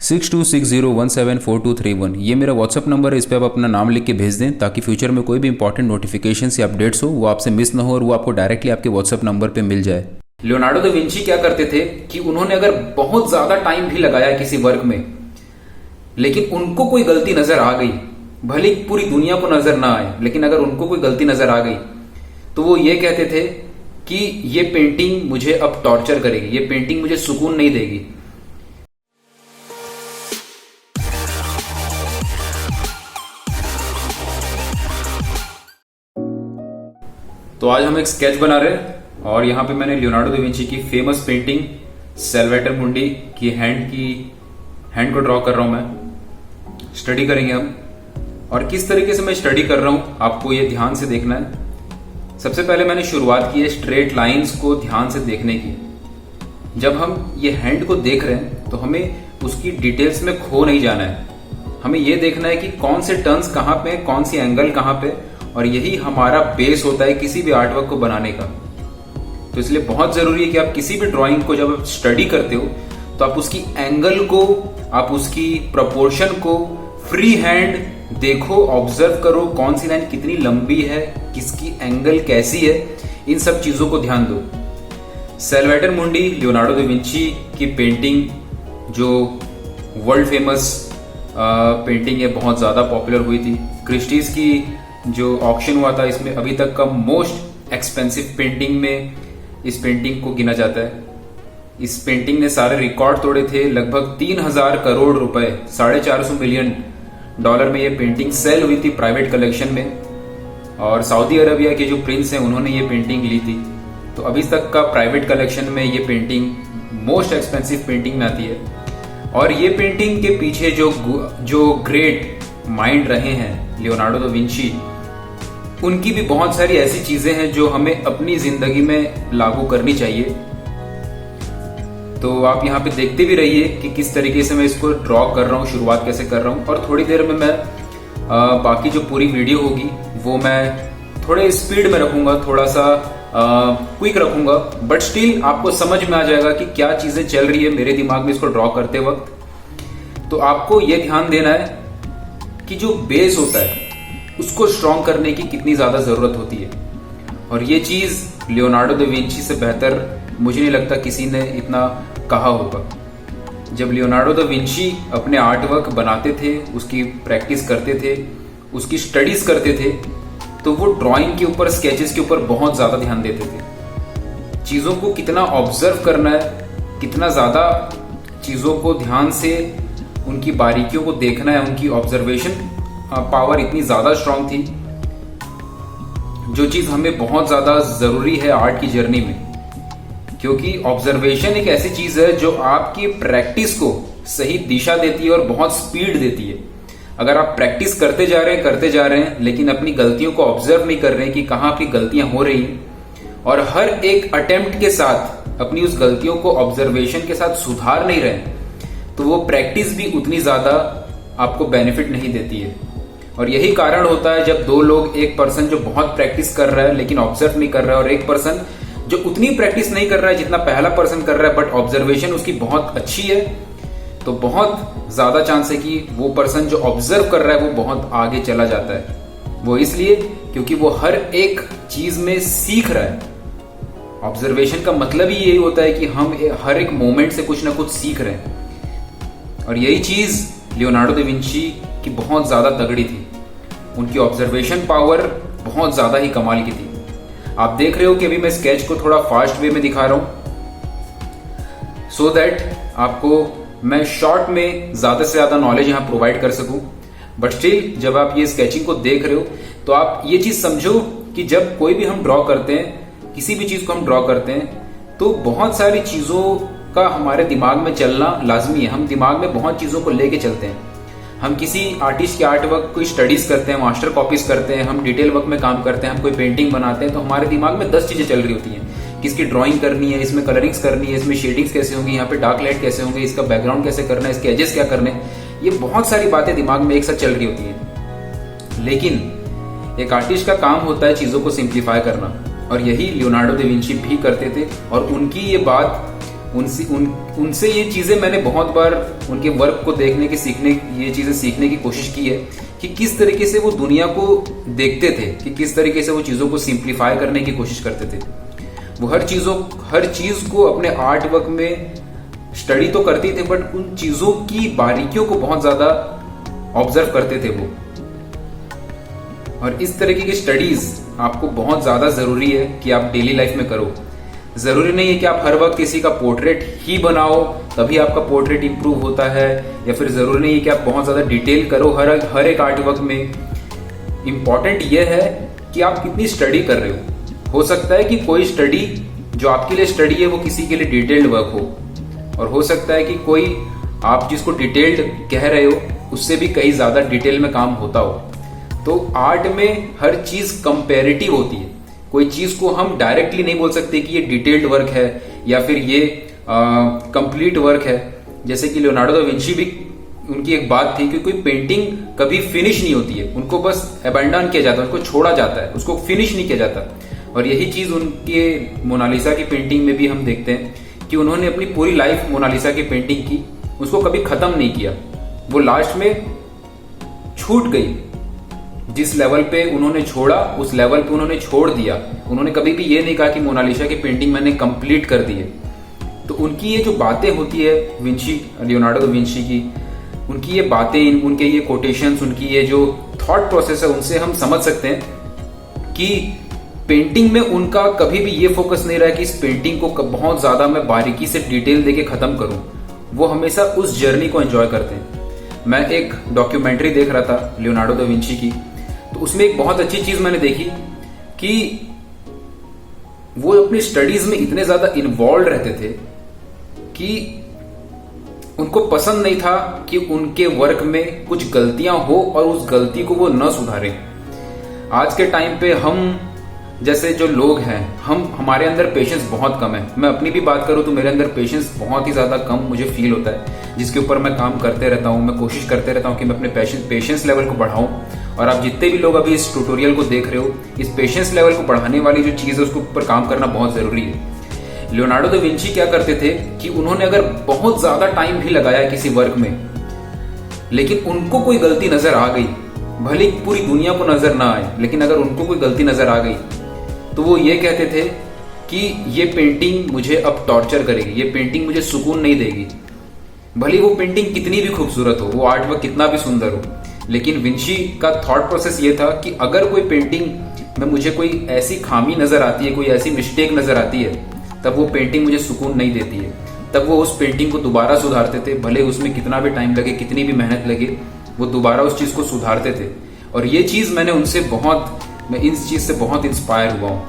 6260174231। ये मेरा WhatsApp number है, इस पर आप अपना नाम लिख के भेज दें ताकि फ्यूचर में कोई भी इंपॉर्टेंट नोटिफिकेशन या अपडेट्स हो वो आपसे मिस ना हो और वो आपको डायरेक्टली आपके व्हाट्सअप नंबर पे मिल जाए। लियोनार्डो दा विंची क्या करते थे कि उन्होंने अगर बहुत ज्यादा टाइम भी लगाया किसी वर्क में, लेकिन उनको कोई गलती नजर आ गई, भले पूरी दुनिया को नजर ना आए, लेकिन अगर उनको कोई गलती नजर आ गई तो वो ये कहते थे कि ये पेंटिंग मुझे अब टॉर्चर करेगी, ये पेंटिंग मुझे सुकून नहीं देगी। तो आज हम एक स्केच बना रहे हैं और यहाँ पे मैंने लियोनार्डो दा विंची की फेमस पेंटिंग सैल्वेटर मुंडी की हैंड को ड्रॉ कर रहा हूं मैं। स्टडी करेंगे हम, और किस तरीके से मैं स्टडी कर रहा हूं आपको ये ध्यान से देखना है। सबसे पहले मैंने शुरुआत की है स्ट्रेट लाइंस को ध्यान से देखने की। जब हम ये हैंड को देख रहे हैं तो हमें उसकी डिटेल्स में खो नहीं जाना है, हमें ये देखना है कि कौन से टर्न्स कहाँ पे, कौन सी एंगल कहाँ पे, और यही हमारा बेस होता है किसी भी आर्टवर्क को बनाने का। तो इसलिए बहुत जरूरी है कि आप किसी भी ड्राइंग को जब आप स्टडी करते हो तो आप उसकी एंगल को, आप उसकी प्रोपोर्शन को फ्री हैंड देखो, ऑब्जर्व करो, कौन सी लाइन कितनी लंबी है, किसकी एंगल कैसी है, इन सब चीजों को ध्यान दो। सैल्वेटर मुंडी लियोनार्डो दा विंची की पेंटिंग, जो वर्ल्ड फेमस पेंटिंग है, बहुत ज्यादा पॉपुलर हुई थी। क्रिस्टीज की जो ऑक्शन हुआ था, इसमें अभी तक का मोस्ट एक्सपेंसिव पेंटिंग में इस पेंटिंग को गिना जाता है। इस पेंटिंग ने सारे रिकॉर्ड तोड़े थे। लगभग 3000 करोड़ रुपए, $450 मिलियन में ये पेंटिंग सेल हुई थी प्राइवेट कलेक्शन में। और सऊदी अरबिया के जो प्रिंस हैं उन्होंने ये पेंटिंग ली थी। तो अभी तक का प्राइवेट कलेक्शन में ये पेंटिंग मोस्ट एक्सपेंसिव पेंटिंग में आती है। और ये पेंटिंग के पीछे जो ग्रेट माइंड रहे हैं लियोनार्डो दा विंची, उनकी भी बहुत सारी ऐसी चीजें हैं जो हमें अपनी जिंदगी में लागू करनी चाहिए। तो आप यहाँ पे देखते भी रहिए कि किस तरीके से मैं इसको ड्रॉ कर रहा हूँ, शुरुआत कैसे कर रहा हूँ। और थोड़ी देर में मैं बाकी जो पूरी वीडियो होगी वो मैं थोड़े स्पीड में रखूंगा, थोड़ा सा क्विक रखूंगा, बट स्टिल आपको समझ में आ जाएगा कि क्या चीजें चल रही है मेरे दिमाग में इसको ड्रॉ करते वक्त। तो आपको ये ध्यान देना है कि जो बेस होता है उसको स्ट्रॉन्ग करने की कितनी ज्यादा जरूरत होती है। और ये चीज लियोनार्डो दा विंची से बेहतर मुझे नहीं लगता किसी ने इतना कहा होगा। जब लियोनार्डो दा विंची अपने आर्टवर्क बनाते थे, उसकी प्रैक्टिस करते थे, उसकी स्टडीज करते थे, तो वो ड्राइंग के ऊपर, स्केचेस के ऊपर बहुत ज्यादा ध्यान देते थे। चीजों को कितना ऑब्जर्व करना है, कितना ज्यादा चीजों को ध्यान से, उनकी बारीकियों को देखना है, उनकी ऑब्जर्वेशन पावर इतनी ज्यादा स्ट्रांग थी, जो चीज हमें बहुत ज्यादा जरूरी है आर्ट की जर्नी में। क्योंकि ऑब्जर्वेशन एक ऐसी चीज है जो आपकी प्रैक्टिस को सही दिशा देती है और बहुत स्पीड देती है। अगर आप प्रैक्टिस करते जा रहे हैं लेकिन अपनी गलतियों को ऑब्जर्व नहीं कर रहे हैं कि कहां आपकी गलतियां हो रही हैं, और हर एक अटेम्प्ट के साथ अपनी उस गलतियों को ऑब्जर्वेशन के साथ सुधार नहीं रहे, तो वो प्रैक्टिस भी उतनी ज्यादा आपको बेनिफिट नहीं देती है। और यही कारण होता है जब दो लोग, एक पर्सन जो बहुत प्रैक्टिस कर रहा है लेकिन ऑब्जर्व नहीं कर रहा है, और एक पर्सन जो उतनी प्रैक्टिस नहीं कर रहा है जितना पहला पर्सन कर रहा है, बट ऑब्जर्वेशन उसकी बहुत अच्छी है, तो बहुत ज्यादा चांस है कि वो पर्सन जो ऑब्जर्व कर रहा है वो बहुत आगे चला जाता है। वो इसलिए क्योंकि वो हर एक चीज में सीख रहा है। ऑब्जर्वेशन का मतलब ही यही होता है कि हम हर एक मोमेंट से कुछ ना कुछ सीख रहे हैं। और यही चीज लियोनार्डो दा विंची की बहुत ज्यादा तगड़ी थी। उनकी ऑब्जर्वेशन पावर बहुत ज्यादा ही कमाल की थी। आप देख रहे हो कि अभी मैं स्केच को थोड़ा फास्ट वे में दिखा रहा हूं, सो दैट आपको मैं शॉर्ट में ज्यादा से ज्यादा नॉलेज यहां प्रोवाइड कर सकूं। बट स्टिल जब आप ये स्केचिंग को देख रहे हो तो आप ये चीज समझो कि जब कोई भी हम ड्रॉ करते हैं, किसी भी चीज को हम ड्रॉ करते हैं, तो बहुत सारी चीजों का हमारे दिमाग में चलना लाजमी है। हम दिमाग में बहुत चीजों को लेके चलते हैं। हम किसी आर्टिस्ट के आर्ट वर्क को स्टडीज करते हैं, मास्टर कॉपीज करते हैं, हम डिटेल वर्क में काम करते हैं, हम कोई पेंटिंग बनाते हैं, तो हमारे दिमाग में 10 चीजें चल रही होती हैं। किसकी ड्राइंग करनी है, इसमें कलरिंग्स करनी है, इसमें शेडिंग्स कैसे होंगी, यहाँ पे डार्क लाइट कैसे होंगे, इसका बैकग्राउंड कैसे करना है, इसके एजेस क्या करने, ये बहुत सारी बातें दिमाग में एक साथ चल रही होती हैं। लेकिन एक आर्टिस्ट का काम होता है चीजों को सिंप्लीफाई करना, और यही लियोनार्डो दा विंची भी करते थे। और उनकी ये बात उनसे ये चीजें मैंने बहुत बार उनके वर्क को देखने की ये चीजें सीखने की कोशिश की है कि किस तरीके से वो दुनिया को देखते थे, कि किस तरीके से वो चीजों को सिंप्लीफाई करने की कोशिश करते थे। वो हर चीज को अपने आर्ट वर्क में स्टडी तो करते थे, बट उन चीजों की बारीकियों को बहुत ज्यादा ऑब्जर्व करते थे वो। और इस तरीके की स्टडीज आपको बहुत ज्यादा जरूरी है कि आप डेली लाइफ में करो। जरूरी नहीं है कि आप हर वक्त किसी का पोर्ट्रेट ही बनाओ तभी आपका पोर्ट्रेट इंप्रूव होता है, या फिर जरूरी नहीं है कि आप बहुत ज्यादा डिटेल करो हर एक आर्ट वर्क में। इंपॉर्टेंट यह है कि आप कितनी स्टडी कर रहे हो सकता है कि कोई स्टडी जो आपके लिए स्टडी है वो किसी के लिए डिटेल्ड वर्क हो, और हो सकता है कि कोई आप जिसको डिटेल्ड कह रहे हो उससे भी कहीं ज्यादा डिटेल में काम होता हो। तो आर्ट में हर चीज कंपेरेटिव होती है। कोई चीज को हम डायरेक्टली नहीं बोल सकते कि ये डिटेल्ड वर्क है या फिर ये कंप्लीट वर्क है। जैसे कि लियोनार्डो दा विंची भी, उनकी एक बात थी कि कोई पेंटिंग कभी फिनिश नहीं होती है, उनको बस अबैंडन किया जाता है, उनको छोड़ा जाता है, उसको फिनिश नहीं किया जाता। और यही चीज उनके मोनालिसा की पेंटिंग में भी हम देखते हैं कि उन्होंने अपनी पूरी लाइफ मोनालिसा की पेंटिंग की, उसको कभी खत्म नहीं किया। वो लास्ट में छूट गई, जिस लेवल पे उन्होंने छोड़ा उस लेवल पे उन्होंने छोड़ दिया। उन्होंने कभी भी ये नहीं कहा कि मोनालिसा की पेंटिंग मैंने कंप्लीट कर दी है। तो उनकी ये जो बातें होती है लियोनार्डो दा विंची की, उनकी ये बातें, उनके ये कोटेशंस, उनकी ये जो थॉट प्रोसेस है, उनसे हम समझ सकते हैं कि पेंटिंग में उनका कभी भी ये फोकस नहीं रहा कि इस पेंटिंग को बहुत ज्यादा मैं बारीकी से डिटेल देके खत्म करूं। वो हमेशा उस जर्नी को एंजॉय करते हैं। मैं एक डॉक्यूमेंट्री देख रहा था लियोनार्डो दा विंची की, तो उसमें एक बहुत अच्छी चीज मैंने देखी कि वो अपनी स्टडीज में इतने ज्यादा इन्वॉल्व रहते थे कि उनको पसंद नहीं था कि उनके वर्क में कुछ गलतियां हो और उस गलती को वो न सुधारें। आज के टाइम पे हम जैसे जो लोग हैं, हमारे अंदर पेशेंस बहुत कम है। मैं अपनी भी बात करूं तो मेरे अंदर पेशेंस बहुत ही ज्यादा कम मुझे फील होता है, जिसके ऊपर मैं काम करते रहता हूं। मैं कोशिश करते रहता हूं कि मैं अपने पेशेंस लेवल को बढ़ाऊं। और आप जितने भी लोग अभी इस ट्यूटोरियल को देख रहे हो, इस पेशेंस लेवल को बढ़ाने वाली जो चीज है उसके ऊपर काम करना बहुत जरूरी है। लियोनार्डो दा विंची क्या करते थे कि उन्होंने अगर बहुत ज्यादा टाइम भी लगाया किसी वर्क में, लेकिन उनको कोई गलती नजर आ गई, भले पूरी दुनिया को नजर ना आए, लेकिन अगर उनको कोई गलती नजर आ गई तो वो ये कहते थे कि ये पेंटिंग मुझे अब टॉर्चर करेगी, ये पेंटिंग मुझे सुकून नहीं देगी। भले वो पेंटिंग कितनी भी खूबसूरत हो, वो आर्ट वर्क कितना भी सुंदर हो, लेकिन विंची का थॉट प्रोसेस ये था कि अगर कोई पेंटिंग में मुझे कोई ऐसी खामी नजर आती है, कोई ऐसी मिस्टेक नजर आती है, तब वो पेंटिंग मुझे सुकून नहीं देती है। तब वो उस पेंटिंग को दोबारा सुधारते थे, भले उसमें कितना भी टाइम लगे, कितनी भी मेहनत लगे, वो दोबारा उस चीज को सुधारते थे। और ये चीज मैं इस चीज से बहुत इंस्पायर हुआ हूं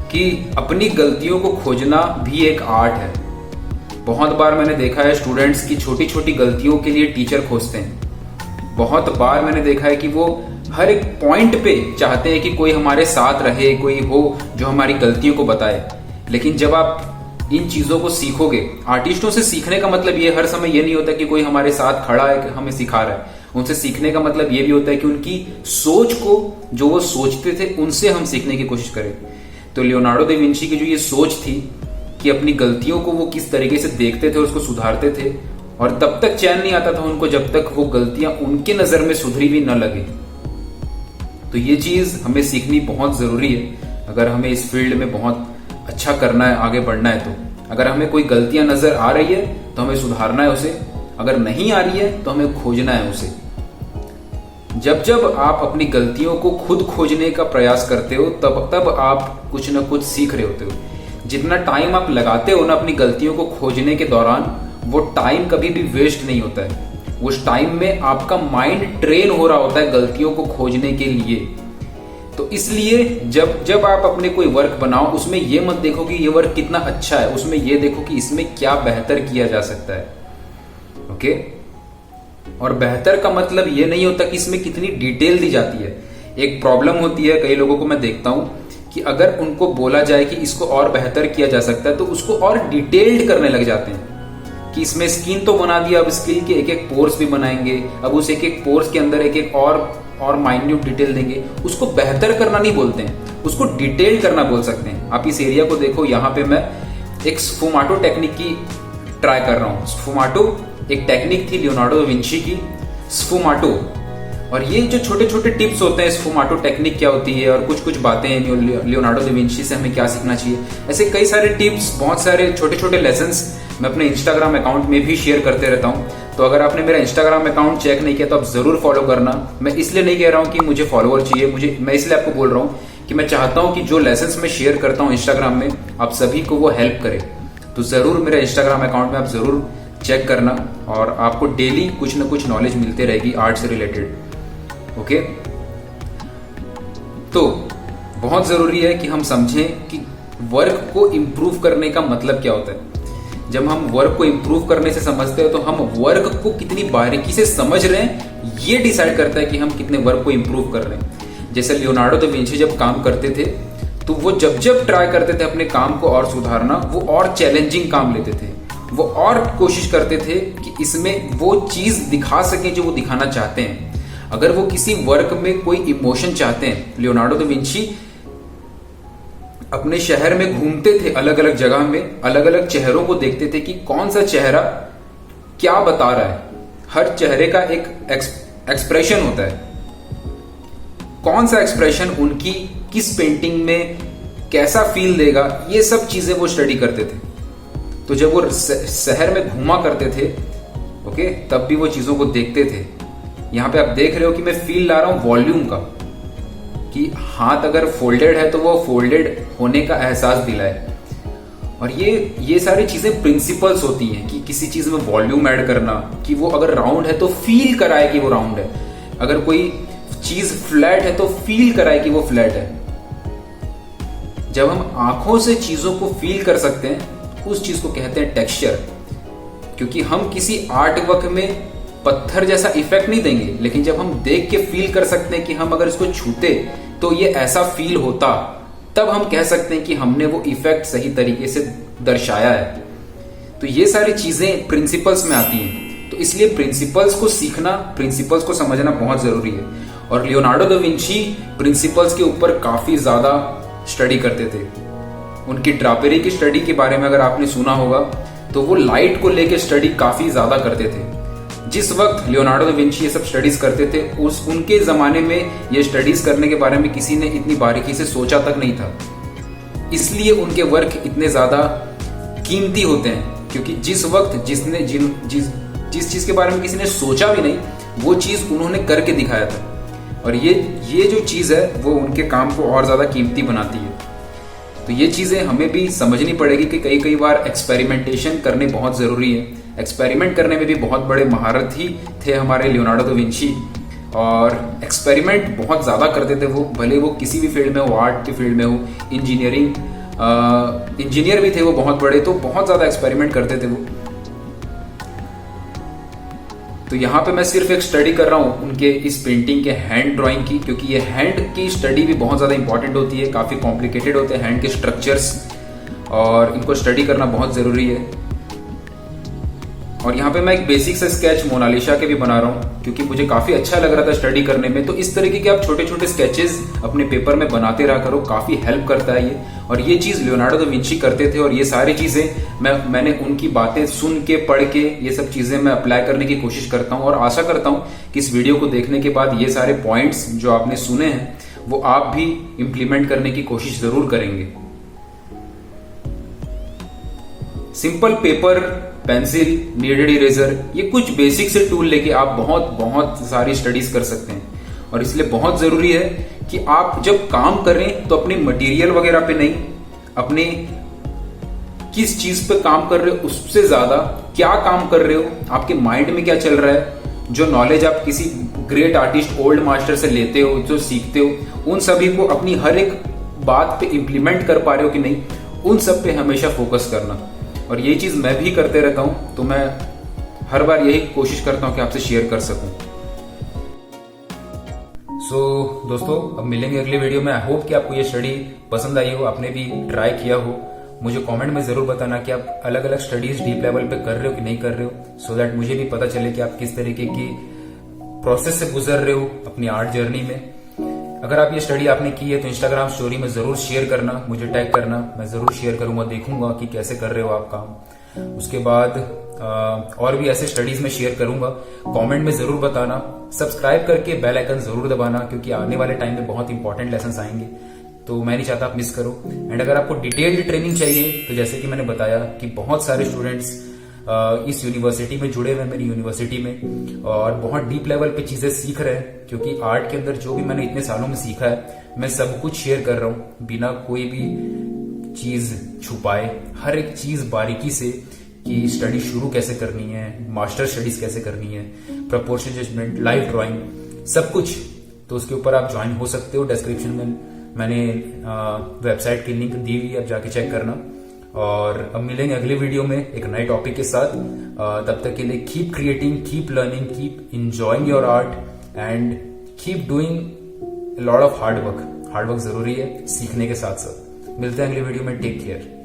कि अपनी गलतियों को खोजना भी एक आर्ट है। बहुत बार मैंने देखा है स्टूडेंट्स की छोटी छोटी गलतियों के लिए टीचर खोजते हैं। बहुत बार मैंने देखा है कि वो हर एक पॉइंट पे चाहते हैं कि कोई हमारे साथ रहे, कोई हो जो हमारी गलतियों को बताए। लेकिन जब आप इन चीजों को सीखोगे, आर्टिस्टों से सीखने का मतलब ये हर समय ये नहीं होता कि कोई हमारे साथ खड़ा है, हमें सिखा रहा है। उनसे सीखने का मतलब ये भी होता है कि उनकी सोच को, जो वो सोचते थे, उनसे हम सीखने की कोशिश करें। तो लियोनार्डो दा विंची की जो ये सोच थी कि अपनी गलतियों को वो किस तरीके से देखते थे और उसको सुधारते थे, और तब तक चैन नहीं आता था उनको जब तक वो गलतियां उनके नजर में सुधरी भी न लगे। तो ये चीज हमें सीखनी बहुत जरूरी है अगर हमें इस फील्ड में बहुत अच्छा करना है, आगे बढ़ना है। तो अगर हमें कोई गलतियां नजर आ रही है तो हमें सुधारना है उसे, अगर नहीं आ रही है तो हमें खोजना है उसे। जब आप अपनी गलतियों को खुद खोजने का प्रयास करते हो, तब आप कुछ ना कुछ सीख रहे होते हो। जितना टाइम आप लगाते हो ना अपनी गलतियों को खोजने के दौरान, वो टाइम कभी भी वेस्ट नहीं होता है। उस टाइम में आपका माइंड ट्रेन हो रहा होता है गलतियों को खोजने के लिए। तो इसलिए जब आप अपने कोई वर्क बनाओ, उसमें ये मत देखो कि ये वर्क कितना अच्छा है, उसमें ये देखो कि इसमें क्या बेहतर किया जा सकता है। ओके? और बेहतर का मतलब ये नहीं होता कि इसमें कितनी डिटेल दी जाती है। एक प्रॉब्लम होती है, कई लोगों को मैं देखता हूं कि अगर उनको बोला जाए कि इसको और बेहतर किया जा सकता है तो उसको और डिटेल्ड करने लग जाते हैं कि इसमें स्किन तो बना दिया, अब स्किन के एक एक पोर्स भी बनाएंगे, अब उस एक एक पोर्स के अंदर एक एक और माइन्यूट डिटेल देंगे। उसको बेहतर करना नहीं बोलते हैं, उसको डिटेल करना बोल सकते हैं। आप इस एरिया को देखो, यहाँ पे मैं एक स्फुमाटो टेक्निक की ट्राई कर रहा हूँ। स्फुमाटो एक टेक्निक थी लियोनार्डो दा विंची की, स्फुमाटो। और ये जो छोटे छोटे टिप्स होते हैं, स्फुमाटो टेक्निक क्या होती है और कुछ कुछ बातें लियोनार्डो दा विंची से हमें क्या सीखना चाहिए, ऐसे कई सारे टिप्स, बहुत सारे छोटे छोटे लेसन्स मैं अपने इंस्टाग्राम अकाउंट में भी शेयर करते रहता हूँ। तो अगर आपने मेरा इंस्टाग्राम अकाउंट चेक नहीं किया तो आप जरूर फॉलो करना। मैं इसलिए नहीं कह रहा हूँ कि मुझे फॉलोअर चाहिए, मैं इसलिए आपको बोल रहा हूँ कि मैं चाहता हूँ कि जो लेसन्स मैं शेयर करता हूँ इंस्टाग्राम में, आप सभी को वो हेल्प करे। तो जरूर मेरे इंस्टाग्राम अकाउंट में आप जरूर चेक करना और आपको डेली कुछ ना कुछ नॉलेज मिलते रहेगी आर्ट से रिलेटेड। ओके, तो बहुत जरूरी है कि हम समझें कि वर्क को इम्प्रूव करने का मतलब क्या होता है। जब हम वर्क को इम्प्रूव करने से समझते हैं तो हम वर्क को कितनी बारीकी से समझ रहे हैं ये डिसाइड करता है कि हम कितने वर्क को इम्प्रूव कर रहे हैं। जैसे लियोनार्डो दा विंची जब काम करते थे तो वो जब ट्राई करते थे अपने काम को और सुधारना, वो और चैलेंजिंग काम लेते थे, वो और कोशिश करते थे कि इसमें वो चीज दिखा सके जो वो दिखाना चाहते हैं। अगर वो किसी वर्क में कोई इमोशन चाहते हैं, लियोनार्डो दा विंची अपने शहर में घूमते थे, अलग अलग जगह में अलग अलग चेहरों को देखते थे कि कौन सा चेहरा क्या बता रहा है। हर चेहरे का एक एक्सप्रेशन होता है, कौन सा एक्सप्रेशन उनकी किस पेंटिंग में कैसा फील देगा, ये सब चीजें वो स्टडी करते थे। तो जब वो शहर में घूमा करते थे, ओके, तब भी वो चीजों को देखते थे। यहां पे आप देख रहे हो कि मैं फील ला रहा हूं वॉल्यूम का, कि हाथ अगर फोल्डेड है तो वो फोल्डेड होने का एहसास दिलाए। और ये सारी चीजें प्रिंसिपल्स होती हैं कि किसी चीज में वॉल्यूम ऐड करना, कि वो अगर राउंड है तो फील कराए कि वो राउंड है, अगर कोई चीज फ्लैट है तो फील कराए कि वो फ्लैट है। जब हम आंखों से चीजों को फील कर सकते हैं, उस चीज को कहते हैं टेक्सचर। क्योंकि हम किसी आर्ट वर्क में पत्थर जैसा इफेक्ट नहीं देंगे, लेकिन जब हम देख के फील कर सकते हैं कि हम अगर इसको छूते तो ये ऐसा फील होता, तब हम कह सकते हैं कि हमने वो इफेक्ट सही तरीके से दर्शाया है। तो ये सारी चीजें प्रिंसिपल्स में आती हैं। तो इसलिए प्रिंसिपल्स को सीखना, प्रिंसिपल्स को समझना बहुत जरूरी है। और लियोनार्डो दा विंची प्रिंसिपल्स के ऊपर काफी ज्यादा स्टडी करते थे। उनकी ड्रापेरी की स्टडी के बारे में अगर आपने सुना होगा तो वो लाइट को लेकर स्टडी काफी ज्यादा करते थे। जिस वक्त लियोनार्डो दा विंची ये सब स्टडीज करते थे, उनके जमाने में ये स्टडीज करने के बारे में किसी ने इतनी बारीकी से सोचा तक नहीं था। इसलिए उनके वर्क इतने ज्यादा कीमती होते हैं, क्योंकि जिस वक्त जिस चीज के बारे में किसी ने सोचा भी नहीं, वो चीज उन्होंने करके दिखाया था। और ये जो चीज है वो उनके काम को और ज्यादा कीमती बनाती है। तो ये चीजें हमें भी समझनी पड़ेगी कि कई बार एक्सपेरिमेंटेशन करने बहुत जरूरी है। एक्सपेरिमेंट करने में भी बहुत बड़े महारथी थे हमारे लियोनार्डो दा विंची, और एक्सपेरिमेंट बहुत ज्यादा करते थे वो, भले वो किसी भी फील्ड में हो, आर्ट के फील्ड में हो, इंजीनियर भी थे वो बहुत बड़े, तो बहुत ज्यादा एक्सपेरिमेंट करते थे वो। तो यहाँ पे मैं सिर्फ एक स्टडी कर रहा हूँ उनके इस पेंटिंग के हैंड ड्राइंग की, क्योंकि ये हैंड की स्टडी भी बहुत ज्यादा इंपॉर्टेंट होती है। काफी कॉम्प्लिकेटेड होते हैं हैंड के स्ट्रक्चर्स, और इनको स्टडी करना बहुत जरूरी है। और यहाँ पे मैं एक बेसिक से स्केच मोनालिसा के भी बना रहा हूँ, क्योंकि मुझे काफी अच्छा लग रहा था स्टडी करने में। तो इस तरीके के आप छोटे छोटे स्केचेस अपने पेपर में बनाते रहा करो, काफी हेल्प करता है ये। और ये चीज लियोनार्डो दा विंची करते थे, और ये सारी चीजें मैंने उनकी बातें सुन के, पढ़ के, ये सब चीजें मैं अप्लाई करने की कोशिश करता हूँ। और आशा करता हूँ कि इस वीडियो को देखने के बाद ये सारे पॉइंट्स जो आपने सुने हैं वो आप भी इम्प्लीमेंट करने की कोशिश जरूर करेंगे। Simple paper, pencil, needed eraser, ये कुछ बेसिक से टूल लेके आप बहुत सारी स्टडीज कर सकते हैं। और इसलिए बहुत जरूरी है कि आप जब काम करें तो अपने मटेरियल वगैरह पे नहीं, अपने किस चीज पे काम कर रहे हो उससे ज्यादा क्या काम कर रहे हो, आपके माइंड में क्या चल रहा है, जो नॉलेज आप किसी ग्रेट आर्टिस्ट, ओल्ड मास्टर से लेते हो, जो सीखते हो, उन सभी को अपनी हर एक बात पे इम्प्लीमेंट कर पा रहे हो कि नहीं, उन सब पे हमेशा फोकस करना। और ये चीज मैं भी करते रहता हूं, तो मैं हर बार यही कोशिश करता हूं कि आपसे शेयर कर सकूं। दोस्तों, अब मिलेंगे अगले वीडियो में। आई होप कि आपको ये स्टडी पसंद आई हो, आपने भी ट्राई किया हो। मुझे कमेंट में जरूर बताना कि आप अलग अलग स्टडीज डीप लेवल पे कर रहे हो कि नहीं कर रहे हो, सो दैट मुझे भी पता चले कि आप किस तरीके की प्रोसेस से गुजर रहे हो अपनी आर्ट जर्नी में। अगर आप ये स्टडी आपने की है तो इंस्टाग्राम स्टोरी में जरूर शेयर करना, मुझे टैग करना, मैं जरूर शेयर करूंगा, देखूंगा कि कैसे कर रहे हो आप काम। उसके बाद और भी ऐसे स्टडीज में शेयर करूंगा, कमेंट में जरूर बताना, सब्सक्राइब करके बेल आइकन जरूर दबाना, क्योंकि आने वाले टाइम में बहुत इंपॉर्टेंट लेसन आएंगे, तो मैं नहीं चाहता आप मिस करो। एंड अगर आपको डिटेल्ड ट्रेनिंग चाहिए तो जैसे कि मैंने बताया कि बहुत सारे स्टूडेंट्स इस यूनिवर्सिटी में जुड़े हुए हैं, मेरी यूनिवर्सिटी में, और बहुत डीप लेवल पे चीजें सीख रहे हैं, क्योंकि आर्ट के अंदर जो भी मैंने इतने सालों में सीखा है मैं सब कुछ शेयर कर रहा हूं बिना कोई भी चीज छुपाए, हर एक चीज बारीकी से, कि स्टडी शुरू कैसे करनी है, मास्टर स्टडीज कैसे करनी है, प्रपोर्शन जजमेंट, लाइव ड्राइंग, सब कुछ। तो उसके ऊपर आप ज्वाइन हो सकते हो। डिस्क्रिप्शन में मैंने वेबसाइट की लिंक दी हुई है, आप जाके चेक करना। और अब मिलेंगे अगले वीडियो में एक नए टॉपिक के साथ। तब तक के लिए keep creating, keep learning, keep enjoying your art and keep doing lot of hard work. Hard work जरूरी है सीखने के साथ साथ। मिलते हैं अगले वीडियो में। Take care.